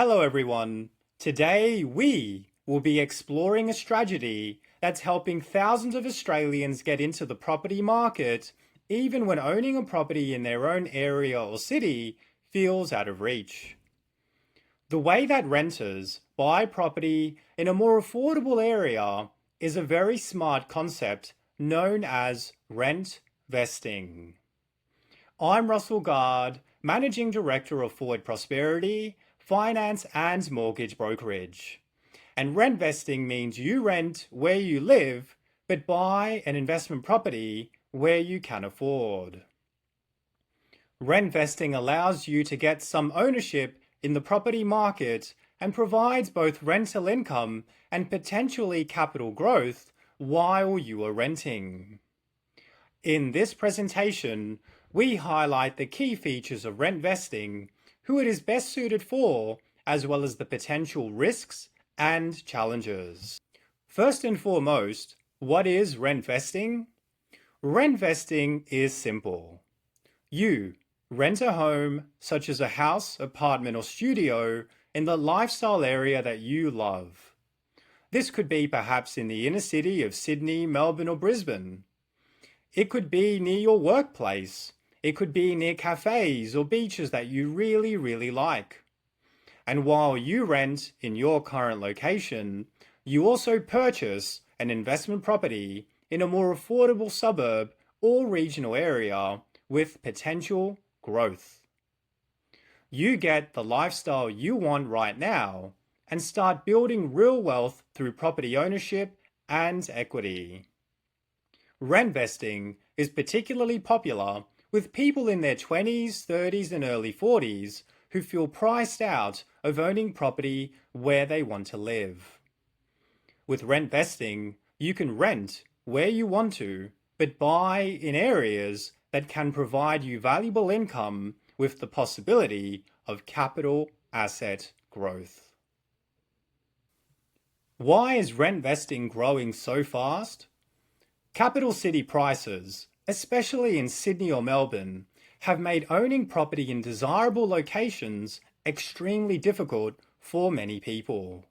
Hello everyone. Today we will be exploring a strategy that's helping thousands of Australians get into the property market even when owning a property in their own area or city feels out of reach. The way that renters buy property in a more affordable area is a very smart concept known as rent vesting. I'm Russell Gard, Managing Director of Forward Prosperity, Finance and Mortgage Brokerage. And rent vesting means you rent where you live, but buy an investment property where you can afford. Rent vesting allows you to get some ownership in the property market and provides both rental income and potentially capital growth while you are renting. In this presentation, we highlight the key features of rent vesting, who it is best suited for, as well as the potential risks and challenges. First and foremost, what is rent vesting? Rent vesting is simple. You rent a home, such as a house, apartment, or studio, in the lifestyle area that you love. This could be perhaps in the inner city of Sydney, Melbourne, or Brisbane. It could be near your workplace. It could be near cafes or beaches that you really like. And while you rent in your current location, you also purchase an investment property in a more affordable suburb or regional area with potential growth. You get the lifestyle you want right now and start building real wealth through property ownership and equity. Rent vesting is particularly popular with people in their 20s, 30s, and early 40s who feel priced out of owning property where they want to live. With rent vesting, you can rent where you want to, but buy in areas that can provide you valuable income with the possibility of capital asset growth. Why is rent vesting growing so fast? Capital city prices, especially in Sydney or Melbourne, have made owning property in desirable locations extremely difficult for many people.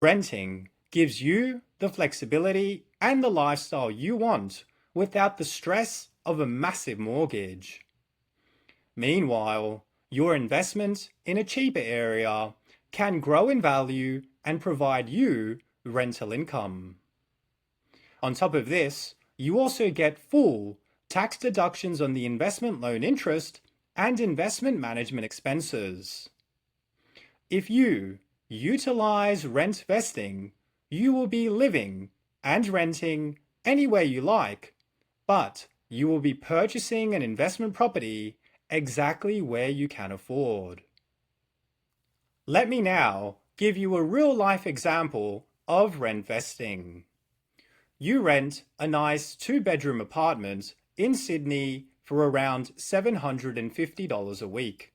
Renting gives you the flexibility and the lifestyle you want without the stress of a massive mortgage. Meanwhile, your investment in a cheaper area can grow in value and provide you rental income. On top of this, you also get full tax deductions on the investment loan interest and investment management expenses. If you utilize rent vesting, you will be living and renting anywhere you like, but you will be purchasing an investment property exactly where you can afford. Let me now give you a real-life example of rent vesting. You rent a nice 2-bedroom apartment in Sydney for around $750 a week.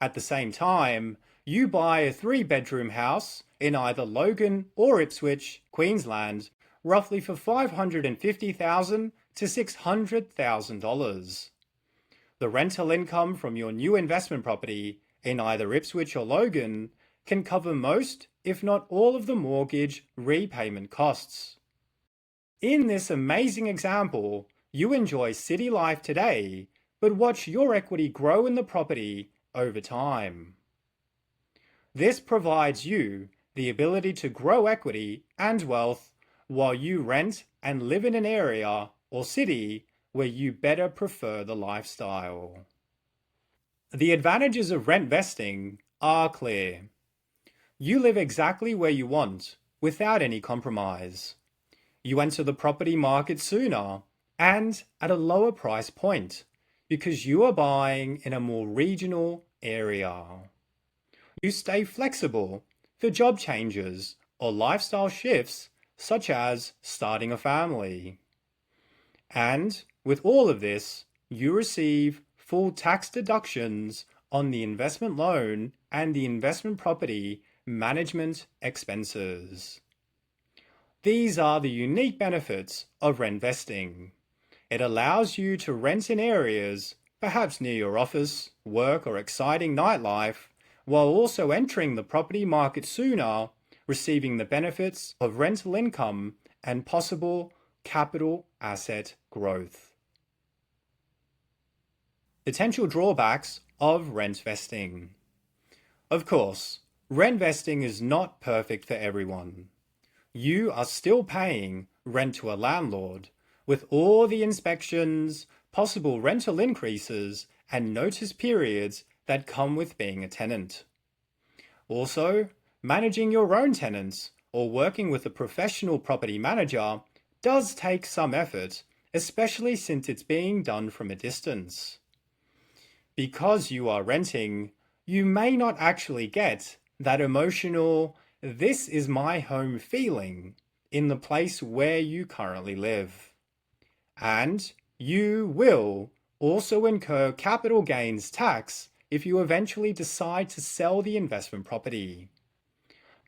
At the same time, you buy a 3-bedroom house in either Logan or Ipswich, Queensland, roughly for $550,000 to $600,000. The rental income from your new investment property in either Ipswich or Logan can cover most, if not all, of the mortgage repayment costs. In this amazing example, you enjoy city life today, but watch your equity grow in the property over time. This provides you the ability to grow equity and wealth while you rent and live in an area or city where you better prefer the lifestyle. The advantages of rent vesting are clear. You live exactly where you want without any compromise. You enter the property market sooner and at a lower price point because you are buying in a more regional area. You stay flexible for job changes or lifestyle shifts such as starting a family. And with all of this, you receive full tax deductions on the investment loan and the investment property management expenses. These are the unique benefits of rent vesting. It allows you to rent in areas, perhaps near your office, work, or exciting nightlife, while also entering the property market sooner, receiving the benefits of rental income and possible capital asset growth. Potential drawbacks of rent vesting. Of course, rent vesting is not perfect for everyone. You are still paying rent to a landlord, with all the inspections, possible rental increases, and notice periods that come with being a tenant. Also, managing your own tenants or working with a professional property manager does take some effort, especially since it's being done from a distance. Because you are renting, you may not actually get that emotional, this is my home feeling in the place where you currently live. And you will also incur capital gains tax if you eventually decide to sell the investment property.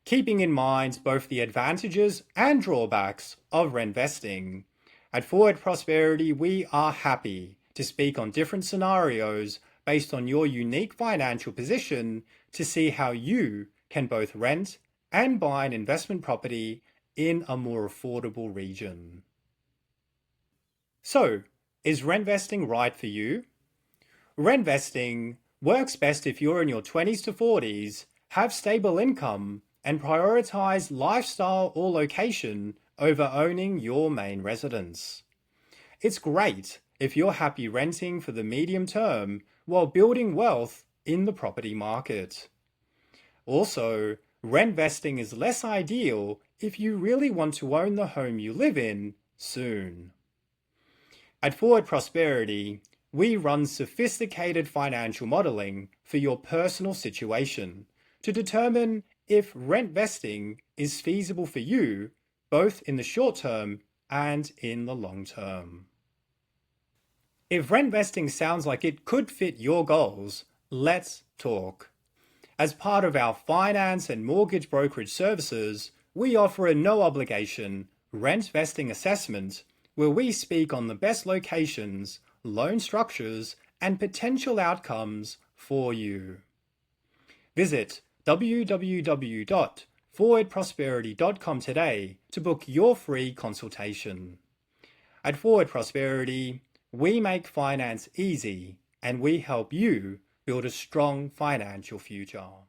Keeping in mind both the advantages and drawbacks of rent vesting, at Forward Prosperity we are happy to speak on different scenarios based on your unique financial position to see how you can both rent and buy an investment property in a more affordable region. So, is rent vesting right for you? Rent vesting works best if you're in your 20s to 40s, have stable income, and prioritize lifestyle or location over owning your main residence. It's great if you're happy renting for the medium term while building wealth in the property market. Also, rent vesting is less ideal if you really want to own the home you live in soon. At Forward Prosperity, we run sophisticated financial modeling for your personal situation to determine if rent vesting is feasible for you, both in the short term and in the long term. If rent vesting sounds like it could fit your goals, let's talk. As part of our finance and mortgage brokerage services, we offer a no-obligation rent vesting assessment where we speak on the best locations, loan structures, and potential outcomes for you. Visit www.forwardprosperity.com today to book your free consultation. At Forward Prosperity, we make finance easy and we help you build a strong financial future.